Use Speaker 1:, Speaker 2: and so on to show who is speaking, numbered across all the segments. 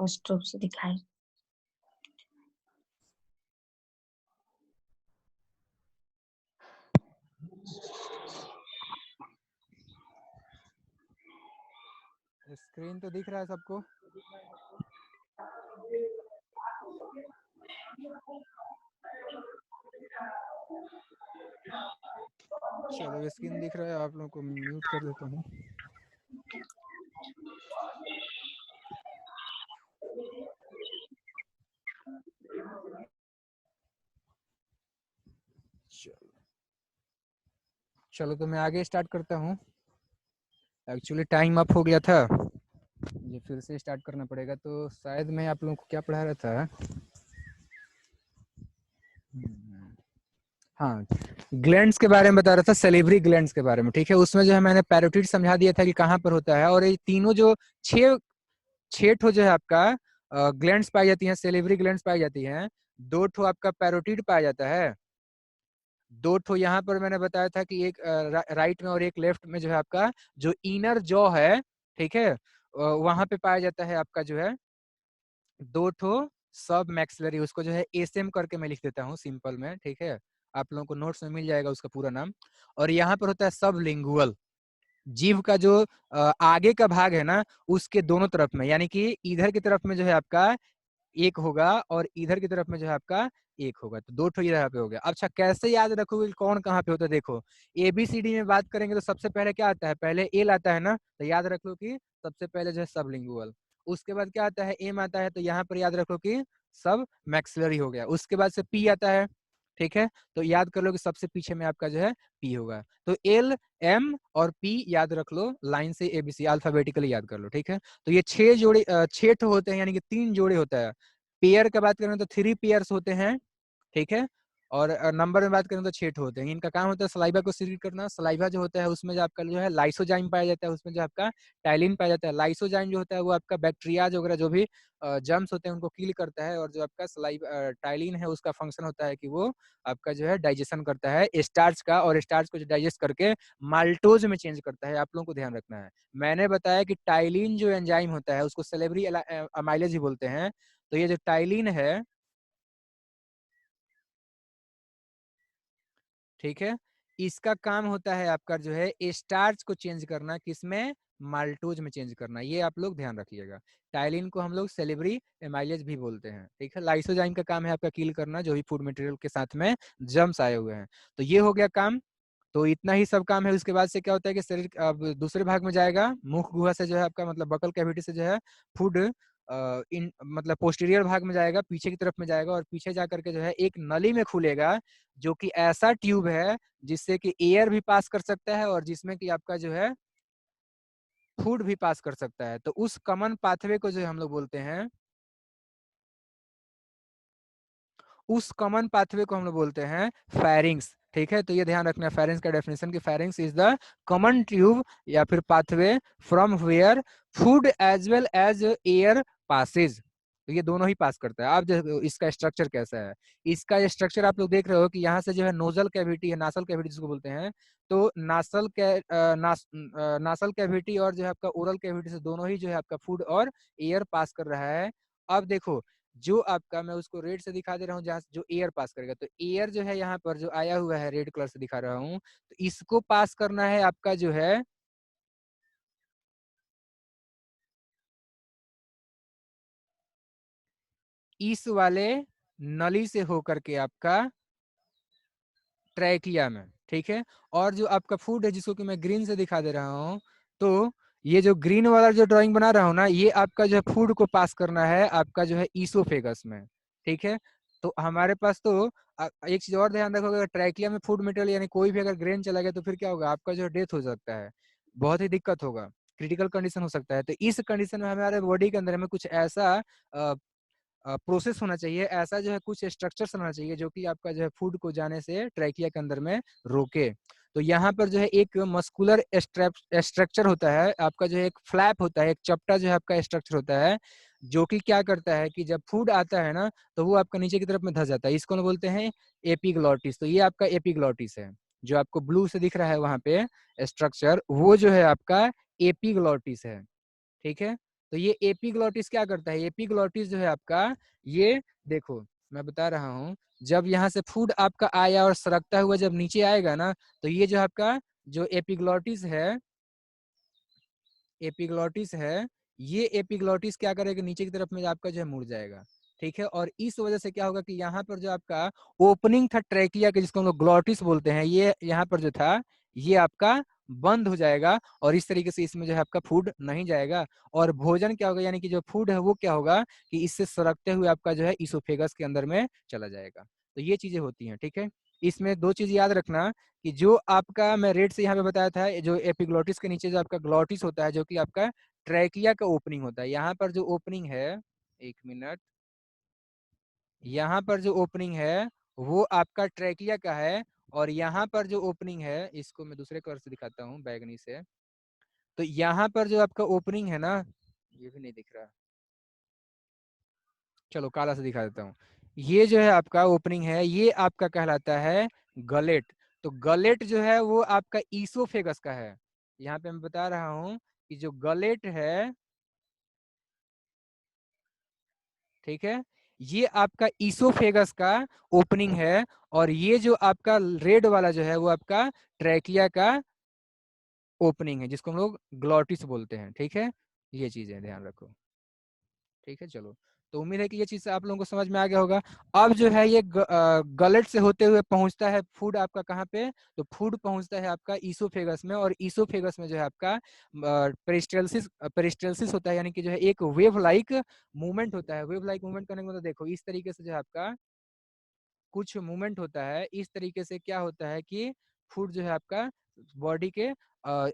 Speaker 1: स्पष्ट रूप से दिखाई।
Speaker 2: स्क्रीन तो दिख रहा है सबको? चलो स्क्रीन दिख रहा है, आप लोगों को म्यूट कर देता हूँ। चलो चलो तो मैं आगे स्टार्ट करता हूँ। एक्चुअली टाइम अप हो गया था, मुझे फिर से स्टार्ट करना पड़ेगा। तो शायद मैं आप लोगों को क्या पढ़ा रहा था, हाँ, ग्लैंड्स के बारे में बता रहा था, सेलिब्री ग्लैंड्स के बारे में। ठीक है, उसमें जो है मैंने पैरोटिड समझा दिया था कि कहाँ पर होता है। और ये तीनों जो छह छह ठो जो है आपका ग्लैंड्स पाई जाती हैं, सेलिब्री ग्लैंड्स पाई जाती हैं। दो ठो आपका पैरोटिड पाया जाता है, दो ठो यहाँ पर मैंने बताया था कि एक राइट में और एक लेफ्ट में जो है आपका जो इनर जॉ है, ठीक है, वहां पे पाया जाता है आपका जो है दो ठो सब मैक्सिलरी। उसको जो है एसएम करके मैं लिख देता हूँ सिंपल में, ठीक है, आप लोगों को नोट्स में मिल जाएगा उसका पूरा नाम। और यहाँ पर होता है सब लिंगुअल, जीभ का जो आगे का भाग है ना, उसके दोनों तरफ में, यानी कि इधर की तरफ में जो है आपका एक होगा और इधर की तरफ में जो है आपका एक होगा। तो दो ठो यहाँ पे हो गया। अच्छा, कैसे याद रखोगे कौन कहाँ पे होता है? देखो, ABCD में बात करेंगे तो सबसे पहले क्या आता है? पहले एल आता है ना, तो याद रख लो कि सबसे पहले जो है सबलिंगुअल। उसके बाद क्या आता है? एम आता है, तो यहाँ पर याद रखो कि सब मैक्सिलरी हो गया। उसके बाद से पी आता है, ठीक है, तो याद कर लो कि सबसे पीछे में आपका जो है पी होगा। तो एल, एम और पी याद रख लो, लाइन से ABC अल्फाबेटिकली याद कर लो, ठीक है। तो ये छह ठो होते हैं, यानी कि 3 जोड़े होता है। पेयर का बात करें तो 3 पेयर्स होते हैं, ठीक है। और नंबर में बात करें तो 6 होते हैं। इनका काम होता है सलाइवा को सीक्रेट करना। सलाइवा जो होता है उसमें जो आपका जो है लाइसोजाइम पाया जाता है, उसमें जो आपका टाइलिन पाया जाता है। लाइसोजाइम जो होता है वो आपका बैक्टीरियाज वगैरह जो भी जर्म्स होते हैं उनको किल करता है। और जो आपका सलाइवा टाइलिन है उसका फंक्शन होता है कि वो आपका जो है डाइजेशन करता है स्टार्च का, और स्टार्च को जो डाइजेस्ट करके माल्टोज में चेंज करता है। आप लोगों को ध्यान रखना है, मैंने बताया कि टाइलिन जो एंजाइम होता है उसको सेलेब्री अमाइलेज ही बोलते हैं। तो ये जो टाइलिन है, ठीक है, इसका काम होता है आपका जो है स्टार्च को चेंज करना, किसमें? माल्टोज में चेंज करना। ये आप लोग ध्यान रखिएगा। टाइलिन को हम लोग सेलेब्री एमाइलेज भी बोलते हैं, ठीक है। लाइसोजाइम का काम है आपका किल करना जो भी फूड मटेरियल के साथ में जर्म्स आए हुए हैं। तो ये हो गया काम। तो इतना ही सब काम है। उसके बाद से क्या होता है कि शरीर अब दूसरे भाग में जाएगा, मुख गुहा से जो है आपका मतलब बकल कैविटी से जो है फूड इन मतलब पोस्टीरियर भाग में जाएगा, पीछे की तरफ में जाएगा, और पीछे जाकर के जो है एक नली में खुलेगा, जो कि ऐसा ट्यूब है जिससे कि एयर भी पास कर सकता है और जिसमें कि आपका जो है फूड भी पास कर सकता है। तो उस कॉमन पाथवे को जो हम लोग बोलते हैं, उस कॉमन पाथवे को हम लोग बोलते हैं फेरिंग्स, ठीक है। तो ये ध्यान रखना, फेरिंग्स का डेफिनेशन कि pharynx is the common tube या फिर pathway from where food as well as air passage. तो ये दोनों ही पास करता है। आप देखो इसका स्ट्रक्चर कैसा है। इसका स्ट्रक्चर आप लोग देख रहे हो कि यहाँ से जो है नोजल कैविटी है, नासल कैविटी जिसको बोलते हैं। तो नासल कैविटी और जो है आपका ओरल कैविटी से दोनों ही जो है आपका फूड और एयर पास कर रहा है। अब देखो, जो आपका मैं उसको रेड से दिखा दे रहा हूँ जहाँ जो एयर पास करेगा, तो एयर जो है यहाँ पर जो आया हुआ है रेड कलर से दिखा रहा हूँ, तो इसको पास करना है आपका जो है इस वाले नली से होकर के आपका ट्रैकिया में, ठीक है। और जो आपका फूड है जिसको कि मैं ग्रीन से दिखा दे रहा हूँ, तो ये जो ग्रीन वाला जो ड्राइंग बना रहा हूँ ना, ये आपका जो है फूड को पास करना है आपका जो है ईसोफेगस में, ठीक है। तो हमारे पास तो एक चीज और ध्यान रखोगे, अगर ट्रैकिया में फूड मटेरियल यानी कोई भी अगर ग्रेन चला गया तो फिर क्या होगा? आपका जो है डेथ हो सकता है, बहुत ही दिक्कत होगा, क्रिटिकल कंडीशन हो सकता है। तो इस कंडीशन में हमारे बॉडी के अंदर में कुछ ऐसा प्रोसेस होना चाहिए, ऐसा जो है कुछ स्ट्रक्चर्स होना चाहिए जो कि आपका जो है फूड को जाने से ट्रैकिया के अंदर में रोके। तो यहाँ पर जो है एक मस्कुलर स्ट्रक्चर होता है आपका, जो है एक फ्लैप होता है, एक चपटा जो है आपका स्ट्रक्चर होता है, जो कि क्या करता है कि जब फूड आता है ना तो वो आपका नीचे की तरफ में धस जाता है। इसको ना बोलते हैं एपिग्लॉटिस। तो ये आपका एपिग्लॉटिस है, जो आपको ब्लू से दिख रहा है वहां पे स्ट्रक्चर, वो जो है आपका एपिग्लॉटिस है, ठीक है। तो ये एपिग्लॉटिस क्या करता है, एपिग्लॉटिस जो है आपका, ये देखो मैं बता रहा हूँ, जब यहाँ से फूड आपका आया और सरकता हुआ जब नीचे आएगा ना, तो ये जो आपका जो एपिग्लॉटिस है, एपिग्लॉटिस है, ये एपिग्लॉटिस क्या करेगा, नीचे की तरफ में आपका जो है मुड़ जाएगा। ठीक है, और इस वजह से क्या होगा कि यहाँ पर जो आपका ओपनिंग था ट्रैकिया के, जिसको हम लोग ग्लॉटिस बोलते हैं, ये यहाँ पर जो था ये आपका बंद हो जाएगा, और इस तरीके से इसमें जो है आपका फूड नहीं जाएगा, और भोजन क्या होगा, यानी कि जो फूड है वो क्या होगा कि इससे सरकते हुए आपका जो है इसोफेगस के अंदर में चला जाएगा। तो ये चीजें होती हैं। ठीक है, इसमें दो चीज याद रखना कि जो आपका मैं रेड से यहाँ पे बताया था, जो एपिग्लोटिस के नीचे जो आपका ग्लोटिस होता है, जो कि आपका ट्रैकिया का ओपनिंग होता है, यहाँ पर जो ओपनिंग है, एक मिनट, यहाँ पर जो ओपनिंग है वो आपका ट्रैकिया का है, और यहाँ पर जो ओपनिंग है, इसको मैं दूसरे कलर से दिखाता हूँ, बैगनी से। तो यहाँ पर जो आपका ओपनिंग है ना, ये भी नहीं दिख रहा, चलो काला से दिखा देता हूँ। ये जो है आपका ओपनिंग है, ये आपका कहलाता है गलेट। तो गलेट जो है वो आपका ईसोफेगस का है। यहाँ पे मैं बता रहा हूँ कि जो गलेट है, ठीक है, ये आपका ईसोफेगस का ओपनिंग है, और ये जो आपका रेड वाला जो है वो आपका ट्रैकिया का ओपनिंग है, जिसको हम लोग ग्लॉटिस बोलते हैं। ठीक है, ये चीजें ध्यान रखो। ठीक है, चलो, तो उम्मीद है कि ये चीज आप लोगों को समझ में आ गया होगा। अब जो है ये गलट से होते हुए पहुंचता है फूड आपका कहाँ पे, तो फूड पहुंचता है आपका ईसोफेगस में, और ईसोफेगस में जो है आपका पेरिस्टल्सिस, पेरिस्टल्सिस होता है, यानी कि जो है एक वेव लाइक मूवमेंट होता है। वेव लाइक मूवमेंट करने का मतलब देखो, इस तरीके से जो है आपका कुछ मूवमेंट होता है, इस तरीके से क्या होता है कि फूड जो है आपका बॉडी के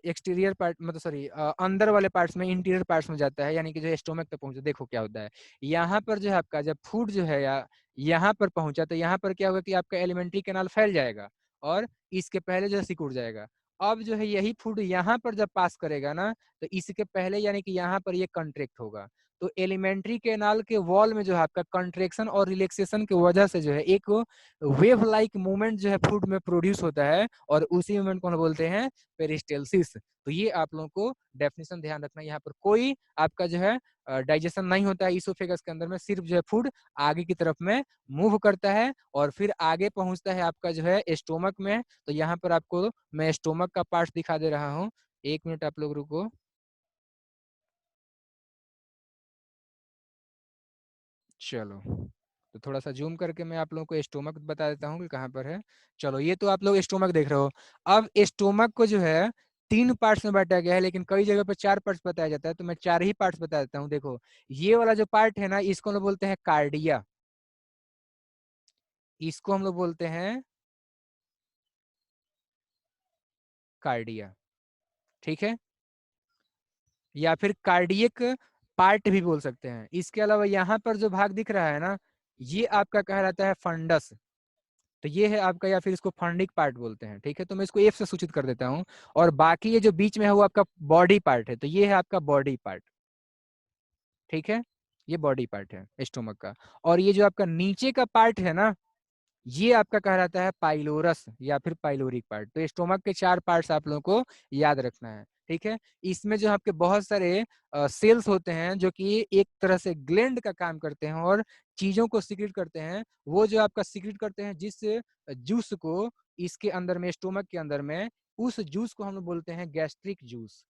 Speaker 2: एक्सटीरियर पार्ट, मतलब सॉरी अंदर वाले पार्ट्स में, इंटीरियर पार्ट्स में जाता है, यानी कि जो है स्टोमक तक पहुंचा। देखो क्या होता है, यहाँ पर जो है आपका जब फूड जो है या यहाँ पर पहुंचा, तो यहाँ पर क्या होगा कि आपका एलिमेंट्री कैनाल फैल जाएगा, और इसके पहले जो है सिकुड़ जाएगा। अब जो है यही फूड यहाँ पर जब पास करेगा ना, तो इसके पहले यानी कि यहाँ पर ये कंट्रैक्ट होगा। तो एलिमेंट्री कैनाल के वॉल में जो है आपका कंट्रेक्शन और रिलैक्सेशन की वजह से जो है एक वेव लाइक मूवमेंट जो है फूड में प्रोड्यूस होता है, और उसी मूवमेंट को हम बोलते हैं पेरिस्टेल्सिस। तो ये आप लोगों को डेफिनेशन ध्यान रखना है, यहाँ पर कोई आपका जो है डाइजेशन नहीं होता है इसोफेगस के अंदर में, सिर्फ जो है फूड आगे की तरफ में मूव करता है, और फिर आगे पहुंचता है आपका जो है स्टोमक में। तो यहाँ पर आपको मैं स्टोमक का पार्ट दिखा दे रहा हूँ, एक मिनट आप लोग रुको। चलो, तो थोड़ा सा जूम करके मैं आप लोगों को स्टोमक बता देता हूँ कि कहाँ पर है। चलो, ये तो आप लोग स्टोमक देख रहे हो। अब स्टोमक को जो है तीन पार्ट्स में बांटा गया है, लेकिन कई जगह पर चार पार्ट्स बताया जाता है, तो मैं चार ही पार्ट्स बता देता हूँ। देखो, ये वाला जो पार्ट है ना, इसको हम लोग बोलते हैं कार्डिया, इसको हम लोग बोलते हैं कार्डिया। ठीक है, या फिर कार्डियक पार्ट भी बोल सकते हैं। इसके अलावा यहाँ पर जो भाग दिख रहा है ना, ये आपका कहलाता है फंडस। तो ये है आपका, या फिर इसको फंडिक पार्ट बोलते हैं। ठीक है, तो मैं इसको एफ से सूचित कर देता हूँ, और बाकी ये जो बीच में है वो आपका बॉडी पार्ट है, तो ये है आपका बॉडी पार्ट। ठीक है, ये बॉडी पार्ट है स्टोमक का। और ये जो आपका नीचे का पार्ट है ना, ये आपका कहलाता है पाइलोरस या फिर पाइलोरिक पार्ट। तो स्टोमक के चार पार्ट्स आप लोगों को याद रखना है। ठीक है, इसमें जो आपके बहुत सारे सेल्स होते हैं, जो कि एक तरह से ग्लैंड का काम करते हैं और चीजों को सीक्रेट करते हैं। वो जो आपका सीक्रेट करते हैं जिस जूस को इसके अंदर में, स्टोमक के अंदर में, उस जूस को हम लोग बोलते हैं गैस्ट्रिक जूस।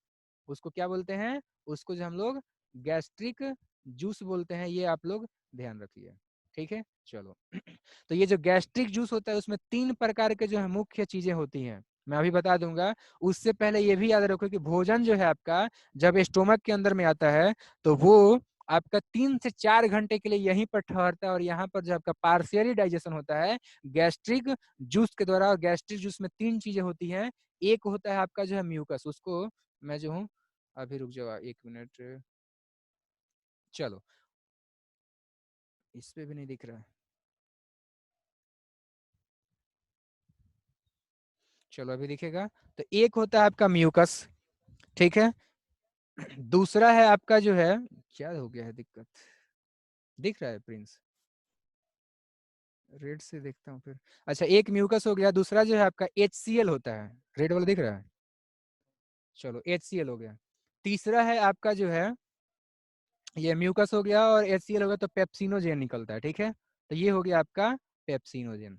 Speaker 2: उसको क्या बोलते हैं, उसको जो हम लोग गैस्ट्रिक जूस बोलते हैं। ये आप लोग ध्यान रखिए। ठीक है, चलो। तो ये जो गैस्ट्रिक जूस होता है, उसमें तीन प्रकार के जो है मुख्य चीजें होती हैं, मैं अभी बता दूंगा। उससे पहले ये भी याद रखो कि भोजन जो है आपका जब स्टोमक के अंदर में आता है, तो वो आपका 3 से 4 घंटे के लिए यहीं पर ठहरता है, और यहाँ पर जो आपका पार्शियली डाइजेशन होता है गैस्ट्रिक जूस के द्वारा। और गैस्ट्रिक जूस में तीन चीजें होती हैं। एक होता है आपका जो है म्यूकस, उसको मैं जो हूँ, अभी रुक जाओ एक मिनट, चलो, इस पे भी नहीं दिख रहा है, चलो अभी दिखेगा। तो एक होता है आपका म्यूकस, ठीक है। दूसरा है आपका जो है, क्या हो गया है दिक्कत, दिख रहा है प्रिंस, रेड से देखता हूँ फिर। अच्छा, एक म्यूकस हो गया, दूसरा जो है आपका HCl होता है, रेड वाला दिख रहा है, चलो HCl हो गया। तीसरा है आपका जो है ये म्यूकस हो गया और HCl हो गया तो पेप्सिनोजेन निकलता है, ठीक है। तो ये हो गया आपका पेप्सिनोजेन।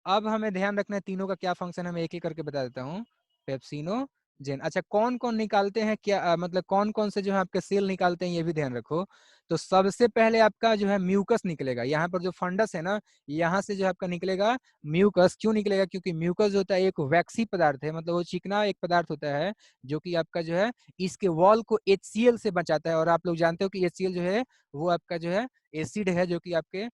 Speaker 2: अब हमें ध्यान रखना है तीनों का क्या फंक्शन है, मैं एक एक करके बता देता हूँ। पेप्सिनोजेन, अच्छा कौन कौन निकालते हैं क्या, मतलब कौन कौन से जो है आपके सेल निकालते हैं ये भी ध्यान रखो। तो सबसे पहले आपका जो है म्यूकस निकलेगा, यहाँ पर जो फंडस है ना, यहाँ से जो आपका निकलेगा म्यूकस। क्यों निकलेगा? क्योंकि म्यूकस जो होता है एक वैक्सी पदार्थ है, मतलब वो चिकना एक पदार्थ होता है जो कि आपका जो है इसके वॉल को HCl से बचाता है। और आप लोग जानते हो कि HCl जो है वो आपका जो है एसिड है, जो कि आपके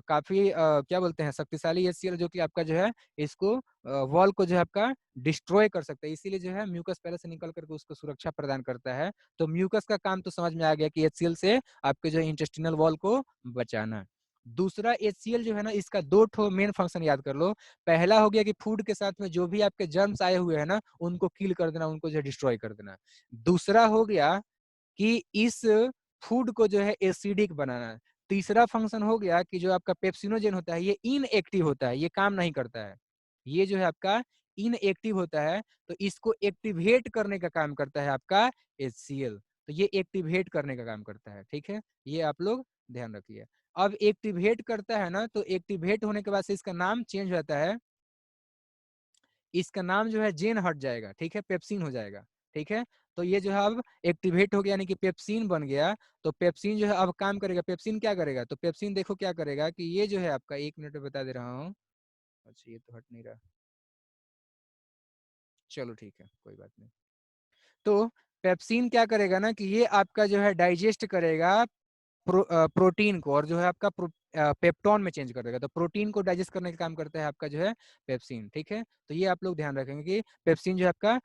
Speaker 2: काफी क्या बोलते हैं शक्तिशाली HCl, जो कि आपका जो है इसको वॉल को जो है आपका डिस्ट्रॉय कर सकता है। इसीलिए जो है म्यूकस पहले से निकल करके उसको सुरक्षा प्रदान करता है। तो म्यूकस का काम तो समझ में आ गया कि HCl से आपके जो इंटेस्टिनल वॉल को बचाना। दूसरा HCl जो है ना, इसका दो ठो मेन फंक्शन याद कर लो। पहला हो गया कि फूड के साथ में जो भी आपके जर्म्स आए हुए हैं ना, उनको किल कर देना, उनको जो है डिस्ट्रॉय कर देना। दूसरा हो गया कि इस फूड को जो है एसिडिक बनाना। तीसरा फंक्शन हो गया कि जो आपका पेप्सिनोजेन होता है ये इनएक्टिव होता है, ये काम नहीं करता है। ये जो है आपका इनएक्टिव होता है, तो इसको एक्टिवेट करने का काम करता है आपका HCl। तो ये एक्टिवेट करने का काम करता है, ठीक है। ये आप लोग ध्यान रखिए। अब एक्टिवेट करता है ना, तो एक्टिवेट होने के बाद से इसका नाम चेंज हो जाता है। इसका नाम जो है जेन हट जाएगा, ठीक है, पेप्सिन हो जाएगा, ठीक है। तो ये जो है अब एक्टिवेट हो गया, यानी कि पेप्सिन बन गया। तो पेप्सिन जो है अब काम करेगा। पेप्सिन क्या करेगा? तो पेप्सिन देखो क्या करेगा कि ये जो है आपका, एक मिनट में बता दे रहा हूँ। अच्छा ये तो हट नहीं रहा, चलो ठीक है कोई बात नहीं। तो पेप्सिन क्या करेगा ना कि ये आपका जो है डाइजेस्ट करेगा प्रोटीन को, और जो है आपका पेप्टोन में चेंज कर देगा। तो प्रोटीन को डाइजेस्ट करने का काम करता है आपका जो है पेप्सिन, ठीक है। तो ये आप लोग ध्यान रखेंगे कि पेप्सिन जो है आपका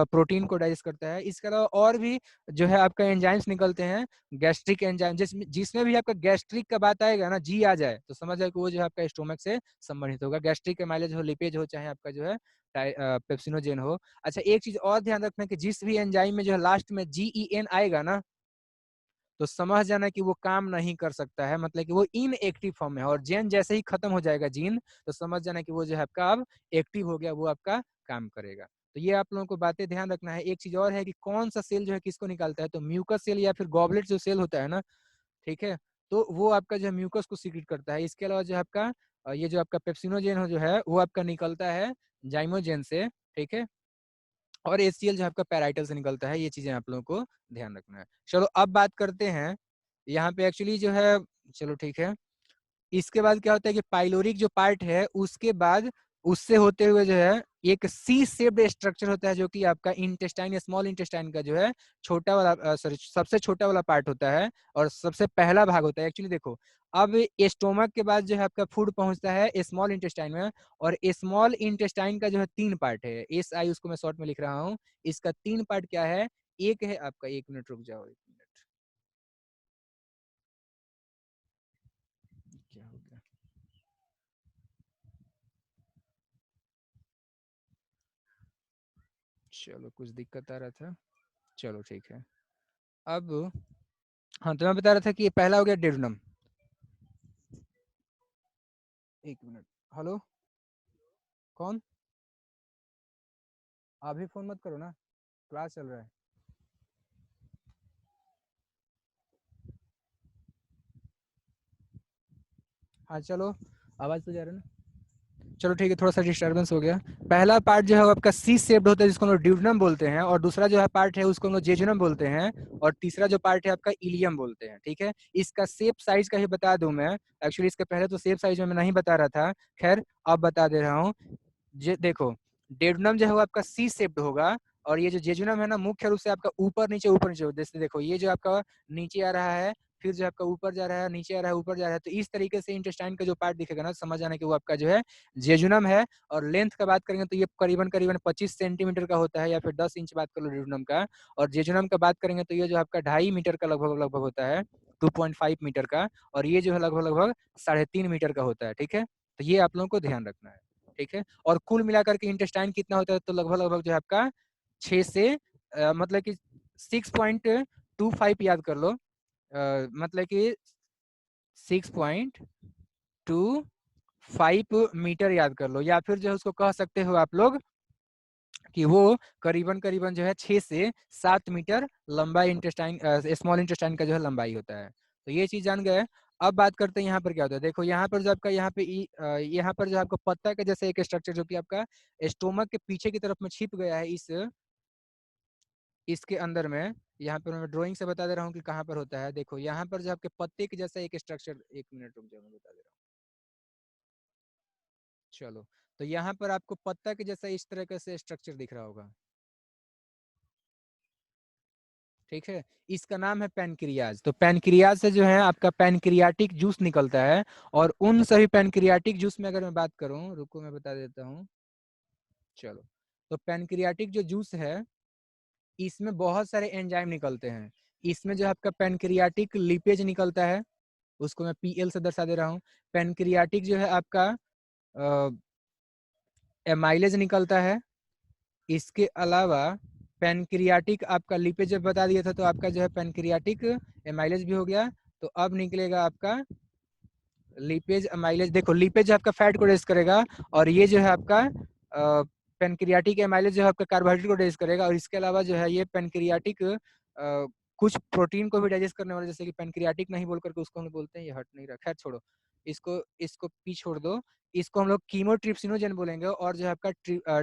Speaker 2: प्रोटीन को डाइजेस्ट करता है। इसके अलावा और भी जो है आपका एंजाइम्स निकलते हैं, गैस्ट्रिक एंजाइम, जिसमें भी आपका गैस्ट्रिक का बात आएगा ना, जी आ जाए तो समझ जाए कि वो जो है आपका स्टोमक से संबंधित होगा। गैस्ट्रिक एमाइलेज हो, लिपेज हो, चाहे आपका जो है पेप्सिनोजेन हो। अच्छा एक चीज और ध्यान रखना कि जिस भी एंजाइम में जो है लास्ट में GEN आएगा ना, तो समझ जाना कि वो काम नहीं कर सकता है, मतलब कि वो इनएक्टिव फॉर्म में है। और जेन जैसे ही खत्म हो जाएगा जीन, तो समझ जाना कि वो जो है आपका अब एक्टिव हो गया, वो आपका काम करेगा। तो ये आप लोगों को बातें ध्यान रखना है। एक चीज और है कि कौन सा सेल जो है किसको निकालता है, तो म्यूकस सेल या फिर गॉबलेट जो सेल होता है ना, ठीक है, तो वो आपका जो है म्यूकस को सीक्रेट करता है। इसके अलावा जो है आपका ये जो आपका पेप्सिनोजेन हो जो है वो आपका निकलता है जाइमोजेन से, ठीक है। और HCl जो आपका पैराइटल से निकलता है। ये चीजें आप लोगों को ध्यान रखना है। चलो अब बात करते हैं यहाँ पे एक्चुअली जो है, चलो ठीक है। इसके बाद क्या होता है कि पाइलोरिक जो पार्ट है उसके बाद उससे होते हुए जो है एक सी शेप्ड स्ट्रक्चर होता है, जो कि आपका इंटेस्टाइन, स्मॉल इंटेस्टाइन का जो है छोटा वाला, सॉरी सबसे छोटा वाला पार्ट होता है और सबसे पहला भाग होता है। एक्चुअली देखो, अब स्टोमक के बाद जो है आपका फूड पहुंचता है स्मॉल इंटेस्टाइन में, और स्मॉल इंटेस्टाइन का जो है 3 पार्ट है। SI उसको मैं शॉर्ट में लिख रहा हूँ। इसका 3 पार्ट क्या है? एक है आपका, एक मिनट रुक जाओ, एक मिनट, क्या हो गया? चलो कुछ दिक्कत आ रहा था, चलो ठीक है। अब हाँ, तो मैं बता रहा था कि ये पहला हो गया डेडनम। एक मिनट, हेलो, कौन? अभी फोन मत करो ना, क्लास चल रहा है। हाँ चलो, आवाज तो जा रहा है ना? चलो ठीक है, थोड़ा सा डिस्टर्बेंस हो गया। पहला पार्ट जो है वो आपका सी शेप्ड होता है, जिसको हम लोग ड्यूडनम बोलते हैं, और दूसरा जो है पार्ट है उसको हम लोग जेजुनम बोलते हैं, और तीसरा जो पार्ट है आपका इलियम बोलते हैं, ठीक है। इसका शेप साइज का ही बता दूं मैं, एक्चुअली इसके पहले तो शेप साइज में मैं नहीं बता रहा था, खैर अब बता दे रहा हूँ। देखो, डेडुनम जो है वो आपका सी शेप्ड होगा, और ये जो जेजुनम है ना, मुख्य रूप से आपका ऊपर नीचे जैसे देखो, ये जो आपका नीचे आ रहा है, फिर जो आपका ऊपर जा रहा है, नीचे आ रहा है, ऊपर जा रहा है, तो इस तरीके से इंटेस्टाइन का जो पार्ट दिखेगा ना, समझ आना कि वो आपका जो है जेजुनम है। और लेंथ का बात करेंगे तो ये करीबन करीबन 25 सेंटीमीटर का होता है, या फिर 10 इंच बात कर लो डेडुनम का। और जेजुनम का बात करेंगे तो ये जो आपका 2.5 मीटर का लगभग लगभग होता है, 2.5 मीटर का। और ये जो है लगभग लगभग 3.5 मीटर का होता है, ठीक है। तो ये आप लोगों को ध्यान रखना है, ठीक है। और कुल मिलाकर के इंटेस्टाइन कितना होता है, तो लगभग लगभग जो है आपका 6 से मतलब कि 6.25 याद कर लो, मतलब कि 6.25 मीटर याद कर लो, या फिर जो है उसको कह सकते हो आप लोग कि वो करीबन करीबन जो है 6 से 7 मीटर लंबा इंटेस्टाइन, स्मॉल इंटेस्टाइन का जो है लंबाई होता है। तो ये चीज जान गए। अब बात करते हैं यहाँ पर क्या होता है। देखो यहाँ पर जो आपका यहाँ पर जो आपको पत्ता के जैसे एक स्ट्रक्चर जो कि आपका स्टोमक के पीछे की तरफ में छिप गया है इसके अंदर में। यहाँ पर मैं ड्राइंग से बता दे रहा हूँ कि कहाँ पर होता है। देखो यहाँ पर जो आपके पत्ते के जैसा एक स्ट्रक्चर, एक मिनट रुक जाओ मैं बता दे रहा हूँ। चलो, तो यहाँ पर आपको पत्ता के जैसा इस तरह से स्ट्रक्चर दिख रहा होगा, ठीक है। इसका नाम है पैनक्रियाज। तो पैनक्रियाज से जो है आपका पैनक्रियाटिक जूस निकलता है। और उन सभी पैनक्रियाटिक जूस में अगर मैं बात करूं, रुको मैं बता देता हूँ। चलो, तो पैनक्रियाटिक जो जूस है इसमें बहुत सारे एंजाइम निकलते हैं। इसमें जो आपका पैनक्रियाटिक लिपेज निकलता है, उसको मैं पीएल से दर्शा दे रहा हूँ। पैनक्रियाटिक जो है आपका एमाइलेज निकलता है। इसके अलावा पैनक्रियाटिक आपका लिपेज जब बता दिया था, तो आपका जो है पैनक्रियाटिक एमाइलेज भी हो गया। तो अब निकलेगा आपका लिपेज अमाइलेज। देखो लिपेज आपका फैट को रेस करेगा, और ये जो है आपका पेनक्रियाटिक एमाइलेज जो है आपका कार्बोहाइड्रेट को रेस करेगा। और इसके अलावा जो है ये पेनक्रियाटिक कुछ प्रोटीन को भी डाइजेस्ट करने वाला, जैसे कि पेनक्रियाटिक नहीं बोल करके उसको हम बोलते हैं, ये हट नहीं रहा, खैर छोड़ो, इसको इसको पी छोड़ दो। इसको हम लोग कीमोट्रिप्सिनोजेन बोलेंगे, और जो है आपका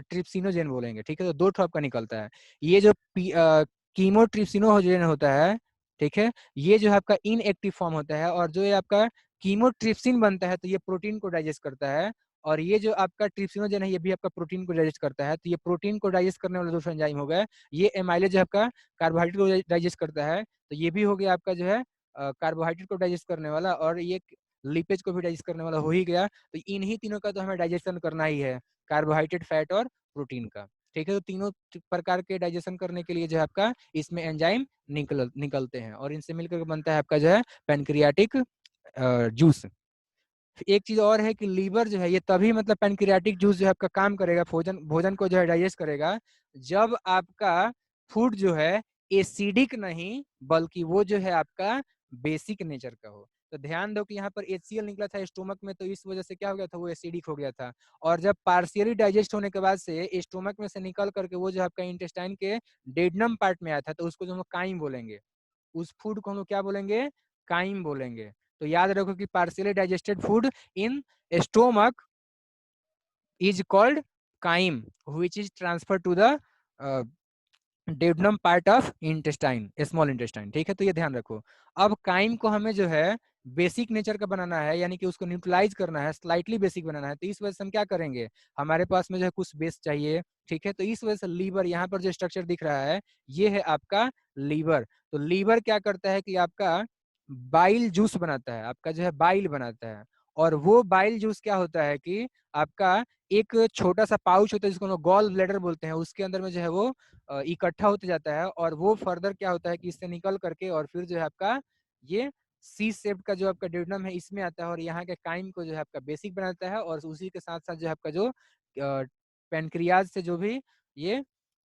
Speaker 2: ट्रिप्सिनोजेन बोलेंगे, ठीक है। तो दो ठो आपका निकलता है। ये जो कीमोट्रिप्सिनोजेन होता है, ठीक है, ये जो है आपका इनएक्टिव फॉर्म होता है। और जो ये आपका कीमोट्रिप्सिन बनता है, तो ये प्रोटीन को डाइजेस्ट करता है। और ये जो आपका ट्रिप्सिनोजेन है, ये भी आपका प्रोटीन को डाइजेस्ट करता है। तो ये प्रोटीन को डाइजेस्ट करने वाला दूसरा एंजाइम हो गया। ये एमाइलेज जो आपका कार्बोहाइड्रेट को डाइजेस्ट करता है, तो ये भी हो गया आपका जो है कार्बोहाइड्रेट को डाइजेस्ट करने वाला। और ये लिपेज को भी डाइजेस्ट करने वाला हो ही गया। तो इन्हीं तीनों का तो हमें डाइजेशन करना ही है, कार्बोहाइड्रेट, फैट और प्रोटीन का, ठीक है। तो तीनों प्रकार के डाइजेशन करने के लिए जो है आपका इसमें एंजाइम निकलते हैं, और इनसे मिलकर बनता है आपका जो है पैनक्रियाटिक जूस। एक चीज और है कि लीवर जो है ये तभी मतलब पैनक्रियाटिक जूस जो है आपका काम करेगा, भोजन भोजन को जो है डाइजेस्ट करेगा, जब आपका फूड जो है एसिडिक नहीं, बल्कि वो जो है आपका बेसिक नेचर का हो। तो ध्यान दो कि यहाँ पर HCl निकला था स्टोमक में, तो इस वजह से क्या हो गया था, वो एसिडिक हो गया था। और जब पार्शियली डाइजेस्ट होने के बाद से स्टोमक में से निकल करके वो जो आपका इंटेस्टाइन के डेडनम पार्ट में आया था, तो उसको जो हम काइम बोलेंगे, उस फूड को हम लोग क्या बोलेंगे, काइम बोलेंगे। तो याद रखो कि partially digested food in stomach is called chyme, which is transfer to the duodenum part of intestine, small intestine, ठीक है। तो ये ध्यान रखो। अब काइम को हमें जो है बेसिक नेचर का बनाना है, यानी कि उसको न्यूट्रलाइज करना है, स्लाइटली बेसिक बनाना है। तो इस वजह से हम क्या करेंगे, हमारे पास में जो है कुछ बेस चाहिए, ठीक है। तो इस वजह से लीवर, यहाँ पर जो स्ट्रक्चर दिख रहा है, ये है आपका लीवर। तो लीवर क्या करता है कि आपका बाइल जूस बनाता है, आपका जो है बाइल बनाता है। और वो बाइल जूस क्या होता है कि आपका एक छोटा सा पाउच होता है जिसको हम लोग गॉल ब्लैडर बोलते हैं, उसके अंदर में जो है वो इकट्ठा होते जाता है। और वो फर्दर क्या होता है कि इससे निकल करके और फिर जो है आपका ये सी शेप का जो आपका ड्यूडेनम है इसमें आता है, और यहाँ के काइम को जो है आपका बेसिक बनाता है। और उसी के साथ साथ जो है आपका जो पेनक्रियाज से जो भी ये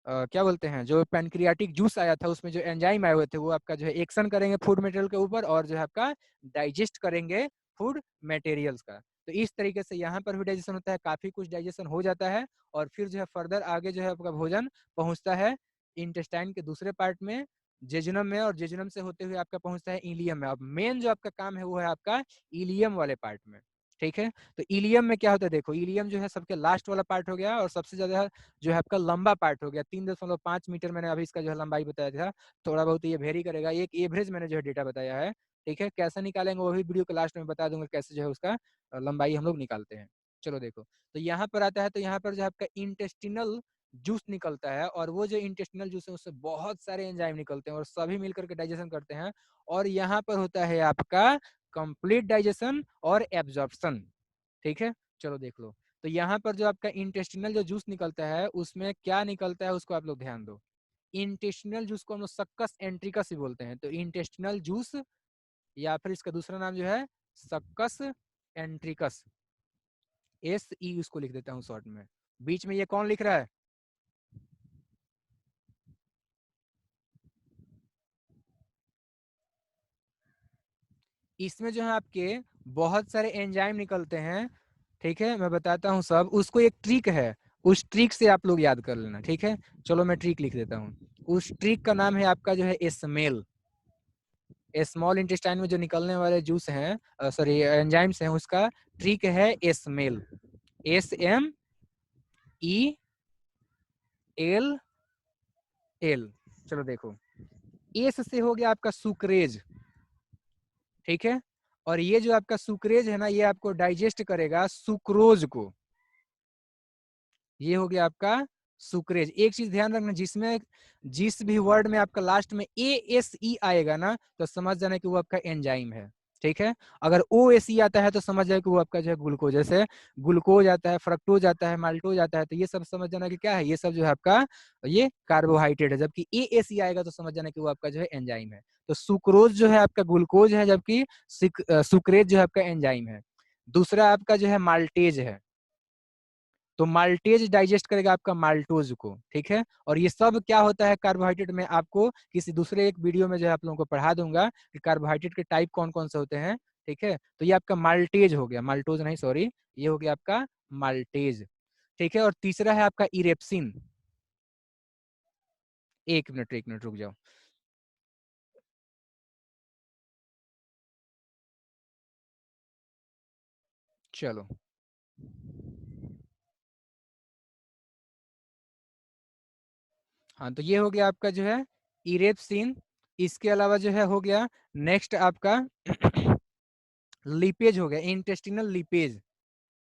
Speaker 2: क्या बोलते हैं, जो पैनक्रियाटिक जूस आया था उसमें जो एंजाइम आए हुए थे, वो आपका जो है एक्शन करेंगे फूड मटेरियल के ऊपर, और जो है आपका डाइजेस्ट करेंगे फूड मटेरियल्स का। तो इस तरीके से यहाँ पर भी डाइजेशन होता है, काफी कुछ डाइजेशन हो जाता है। और फिर जो है फर्दर आगे जो है आपका भोजन पहुंचता है इंटेस्टाइन के दूसरे पार्ट में, जेजुनम में, और जेजुनम से होते हुए आपका पहुंचता है इलियम में। अब मेन जो आपका काम है वो है आपका इलियम वाले पार्ट में, ठीक है। तो इलियम में क्या होता है, देखो इलियम जो है सबके लास्ट वाला पार्ट हो गया, और सबसे ज्यादा जो है आपका लंबा पार्ट हो गया, 3.5 मीटर मैंने अभी इसका जो है लंबाई बताया था। थोड़ा बहुत ये वेरी करेगा, एक एवरेज मैंने जो है डेटा बताया है, ठीक है। कैसे निकालेंगे वो भी वीडियो के लास्ट में बता दूंगा, कैसे जो है उसका लंबाई हम लोग निकालते हैं। चलो देखो, तो यहाँ पर आता है, तो यहाँ पर जो आपका इंटेस्टिनल जूस निकलता है, और वो जो इंटेस्टिनल जूस है उससे बहुत सारे एंजाइम निकलते हैं, और सभी मिलकर के डाइजेशन करते हैं। और यहाँ पर होता है आपका कंप्लीट डाइजेशन और एब्जॉर्प्शन, ठीक है। चलो देख लो, तो यहाँ पर जो आपका इंटेस्टिनल जो जूस निकलता है उसमें क्या निकलता है उसको आप लोग ध्यान दो। इंटेस्टिनल जूस को हम लोग सक्कस एंट्रिकस भी बोलते हैं। तो इंटेस्टिनल जूस, या फिर इसका दूसरा नाम जो है सक्कस एंट्रिकस, SE उसको लिख देता हूँ शॉर्ट में। बीच में ये कौन लिख रहा है, इसमें जो है आपके बहुत सारे एंजाइम निकलते हैं, ठीक है। मैं बताता हूँ सब, उसको एक ट्रिक है, उस ट्रिक से आप लोग याद कर लेना, ठीक है। चलो मैं ट्रिक लिख देता हूँ। उस ट्रिक का नाम है आपका जो है स्मेल। स्मॉल इंटेस्टाइन में जो निकलने वाले जूस हैं, सॉरी एंजाइम्स हैं, उसका ट्रिक है स्मेल। SMEL। चलो देखो, एस से हो गया आपका सुक्रेज, ठीक है। और ये जो आपका सुक्रेज है ना, ये आपको डाइजेस्ट करेगा सुक्रोज को। ये हो गया आपका सुक्रेज। एक चीज ध्यान रखना, जिसमें जिस भी वर्ड में आपका लास्ट में ASE आएगा ना, तो समझ जाना कि वो आपका एंजाइम है, ठीक है। अगर OSE आता है तो समझ जाए कि वो आपका जो है ग्लूकोज, जैसे ग्लूकोज आता है, फ्रक्टोज आता है, माल्टोज आता है, तो ये सब समझ जाना कि क्या है, ये सब जो है आपका ये कार्बोहाइड्रेट है। जबकि ASE आएगा तो समझ जाना कि वो आपका जो है एंजाइम है। तो सुक्रोज जो है आपका ग्लूकोज है, जबकि सुक्रेज जो है आपका एंजाइम है। दूसरा आपका जो है माल्टेज है, तो माल्टेज डाइजेस्ट करेगा आपका माल्टोज को, ठीक है। और ये सब क्या होता है कार्बोहाइड्रेट में, आपको किसी दूसरे एक वीडियो में जो है आप लोगों को पढ़ा दूंगा कि कार्बोहाइड्रेट के टाइप कौन कौन से होते हैं, ठीक है। तो ये आपका माल्टेज हो गया, माल्टोज नहीं सॉरी, ये हो गया आपका माल्टेज, ठीक है। और तीसरा है आपका इरेप्सिन। एक मिनट रुक जाओ। चलो, हाँ तो ये हो गया आपका जो है इरेप्सिन। इसके अलावा जो है हो गया नेक्स्ट आपका लिपेज हो गया, इंटेस्टिनल लिपेज,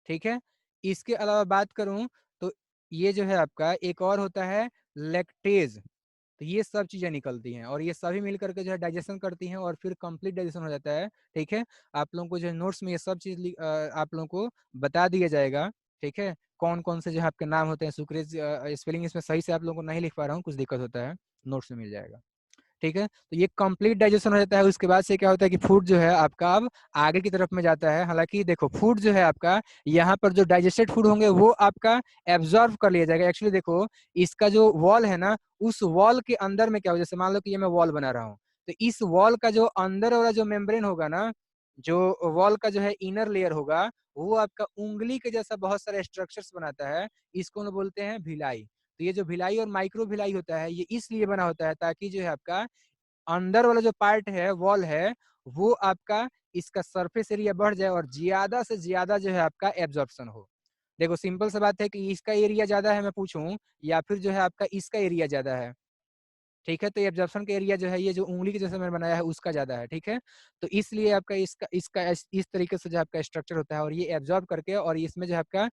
Speaker 2: ठीक है। इसके अलावा बात करूं तो ये जो है आपका एक और होता है लैक्टेज। तो ये सब चीजें निकलती हैं और ये सभी मिलकर के जो है डाइजेशन करती हैं और फिर कंप्लीट डाइजेशन हो जाता है, ठीक है। आप लोगों को जो है नोट्स में ये सब चीज आप लोगों को बता दिया जाएगा, ठीक है। कौन कौन से जो है आपके नाम होते हैं, सुक्रेज स्पेलिंग इसमें सही से आप लोगों को नहीं लिख पा रहा हूँ, कुछ दिक्कत होता है, नोट्स में मिल जाएगा, ठीक है। तो ये कंप्लीट डाइजेशन हो जाता है। उसके बाद से क्या होता है कि फूड जो है आपका अब आगे की तरफ में जाता है। हालांकि देखो फूड जो है आपका यहाँ पर जो डाइजेस्टेड फूड होंगे वो आपका एब्जॉर्ब कर लिया जाएगा। एक्चुअली देखो इसका जो वॉल है ना, उस वॉल के अंदर में क्या हो, जैसे मान लो कि ये मैं वॉल बना रहा हूँ, तो इस वॉल का जो अंदर वाला जो मेम्ब्रेन होगा ना, जो वॉल का जो है इनर लेयर होगा, वो आपका उंगली के जैसा बहुत सारे स्ट्रक्चर्स बनाता है। इसको हम बोलते हैं भिलाई। तो ये जो भिलाई और माइक्रो भिलाई होता है, ये इसलिए बना होता है ताकि जो है आपका अंदर वाला जो पार्ट है, वॉल है, वो आपका इसका सरफेस एरिया बढ़ जाए और ज्यादा से ज्यादा जो है आपका एब्जॉर्प्शन हो। देखो सिंपल सा बात है कि इसका एरिया ज्यादा है मैं पूछूं, या फिर जो है आपका इसका एरिया ज्यादा है, ठीक है। तो ये एब्जॉर्प्शन का एरिया जो है, ये जो उंगली के जैसे मैंने बनाया है उसका ज्यादा है, ठीक है। तो इसलिए आपका इसका इसका इस तरीके से जो आपका स्ट्रक्चर होता है और ये एब्जॉर्ब करके, और इसमें जो आपका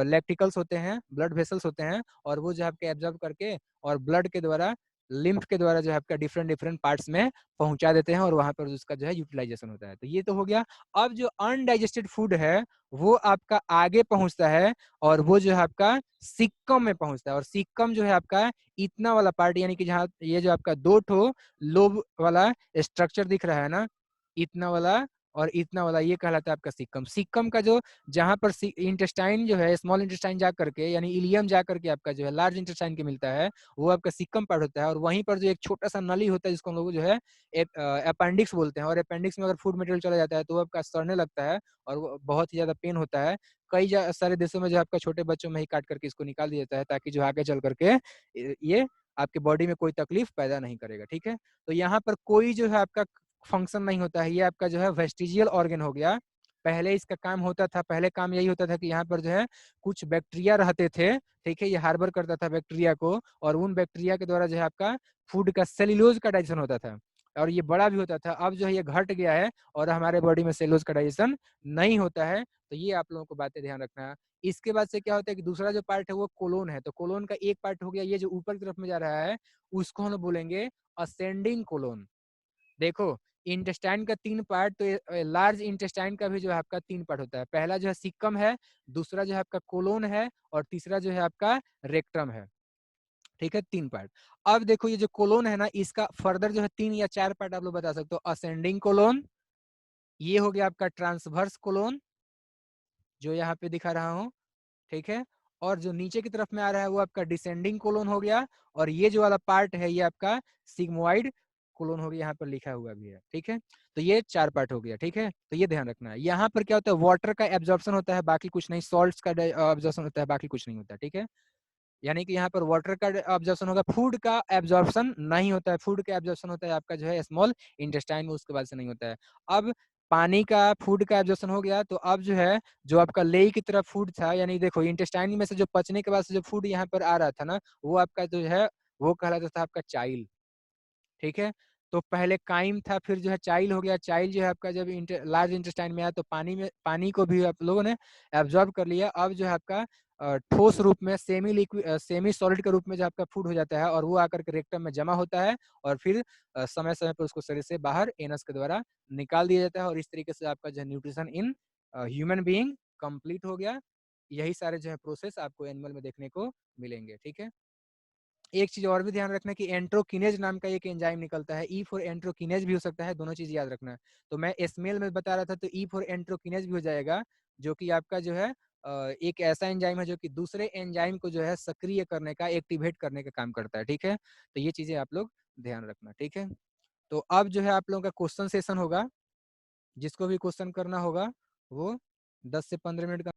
Speaker 2: लैक्टिकल्स होते हैं, ब्लड वेसल्स होते हैं, और वो जो आपके एब्जॉर्ब करके और ब्लड के द्वारा, लिम्फ के द्वारा जो है आपका डिफरेंट डिफरेंट पार्ट्स में पहुंचा देते हैं और वहां पर उसका जो है यूटिलाइजेशन होता है। तो ये तो हो गया। अब जो अनडाइजेस्टेड फूड है वो आपका आगे पहुंचता है और वो जो है आपका सिक्कम में पहुंचता है। और सिक्कम जो है आपका इतना वाला पार्ट, यानी कि जहाँ ये जो आपका दो ठो लोब वाला स्ट्रक्चर दिख रहा है ना, इतना वाला और इतना वाला, ये कहलाता है आपका सिक्कम। सिक्कम का जो जहां पर इंटेस्टाइन जो है, स्मॉल इंटेस्टाइन जा करके यानी इलियम जा करके आपका जो है लार्ज इंटेस्टाइन के मिलता है, वो आपका सिक्कम पार्ट होता है। और वहीं पर जो एक छोटा सा नली होता है जिसको हम लोग जो है अपेंडिक्स बोलते हैं, और अपेंडिक्स में अगर फूड मटेरियल चला जाता है तो वो आपका सड़ने लगता है और वो बहुत ही ज्यादा पेन होता है। कई सारे देशों में जो आपका छोटे बच्चों में ही काट करके इसको निकाल दिया जाता है, ताकि जो आगे चल करके ये आपके बॉडी में कोई तकलीफ पैदा नहीं करेगा, ठीक है। तो यहाँ पर कोई जो है आपका फंक्शन नहीं होता है, ये आपका जो है वेस्टिजियल ऑर्गन हो गया। पहले इसका काम होता था, पहले काम यही होता था कि यहाँ पर जो है कुछ बैक्टीरिया रहते थे, ठीक है, ये हार्बर करता था बैक्टीरिया को, और उन बैक्टीरिया के द्वारा जो है आपका फूड का सेल्यूलोज का डाइजेशन होता था और ये बड़ा भी होता था। अब जो है ये घट गया है और हमारे बॉडी में सेल्यूलोज का डाइजेशन नहीं होता है। तो ये आप लोगों को बातें ध्यान रखना है। इसके बाद से क्या होता है कि दूसरा जो पार्ट है वो कोलोन है। तो कोलोन का एक पार्ट हो गया ये जो ऊपर की तरफ में जा रहा है, उसको हम बोलेंगे असेंडिंग कोलोन। देखो इंटेस्टाइन का तीन पार्ट, तो लार्ज इंटेस्टाइन का भी जो है आपका तीन पार्ट होता है। पहला जो है सिक्कम है, दूसरा जो है आपका कोलोन है, और तीसरा जो है आपका रेक्टम है, ठीक है, तीन पार्ट। अब देखो ये जो कोलोन है ना, इसका फर्दर जो है तीन या चार पार्ट आप लोग बता सकते हो। असेंडिंग कोलोन, ये हो गया आपका ट्रांसवर्स कोलोन जो यहाँ पे दिखा रहा हूँ, ठीक है। और जो नीचे की तरफ में आ रहा है वो आपका डिसेंडिंग कोलोन हो गया, और ये जो वाला पार्ट है ये आपका सिग्मोइड कोलोन हो गया, यहाँ पर लिखा हुआ भी है, ठीक है। तो ये 4 पार्ट हो गया, ठीक है। तो ये ध्यान रखना है। यहाँ पर क्या होता है, वाटर का एब्जॉर्प्शन होता है, बाकी कुछ नहीं, सॉल्ट्स का एब्जॉर्प्शन होता है, बाकी कुछ नहीं होता, ठीक है। यानी कि यहाँ पर वाटर का एब्जॉर्प्शन होगा, फूड का एब्जॉर्प्शन नहीं होता है। फूड का एब्जॉर्प्शन होता है आपका जो है स्मॉल इंटेस्टाइन में, उसके बाद से नहीं होता है। अब पानी का फूड का एब्जॉर्प्शन हो गया, तो अब जो है जो आपका लेई की तरफ फूड था, यानी देखो इंटेस्टाइन में से जो पचने के बाद से जो फूड यहाँ पर आ रहा था ना, वो आपका जो है वो कहलाता था आपका चाइल, ठीक है। तो पहले काइम था, फिर जो है चाइल हो गया। चाइल जो है आपका जब लार्ज इंटेस्टाइन में आया तो पानी को भी आप लोगों ने एब्जॉर्ब कर लिया। अब जो है आपका ठोस रूप में, सेमी सॉलिड के रूप में जो आपका फूड हो जाता है, और वो आकर के रेक्टम में जमा होता है, और फिर समय समय पर उसको शरीर से बाहर एनस के द्वारा निकाल दिया जाता है। और इस तरीके से आपका जो nutrition in human being complete हो गया। यही सारे जो है प्रोसेस आपको एनिमल में देखने को मिलेंगे, ठीक है। एक चीज और भी ध्यान रखना कि एंट्रोकिनेज नाम का एक एंजाइम निकलता है, ई फॉर एंट्रोकिनेज भी हो सकता है, दोनों चीज याद रखना है। तो मैं एसमेल में बता रहा था, तो ई फॉर एंट्रोकिनेज भी हो जाएगा, जो कि आपका जो है एक ऐसा एंजाइम है जो कि दूसरे एंजाइम को जो है सक्रिय करने का, एक्टिवेट करने का काम करता है, ठीक है। तो ये चीजें आप लोग ध्यान रखना, ठीक है। तो अब जो है आप लोगों का क्वेश्चन सेशन होगा, जिसको भी क्वेश्चन करना होगा वो 10 से 15 मिनट का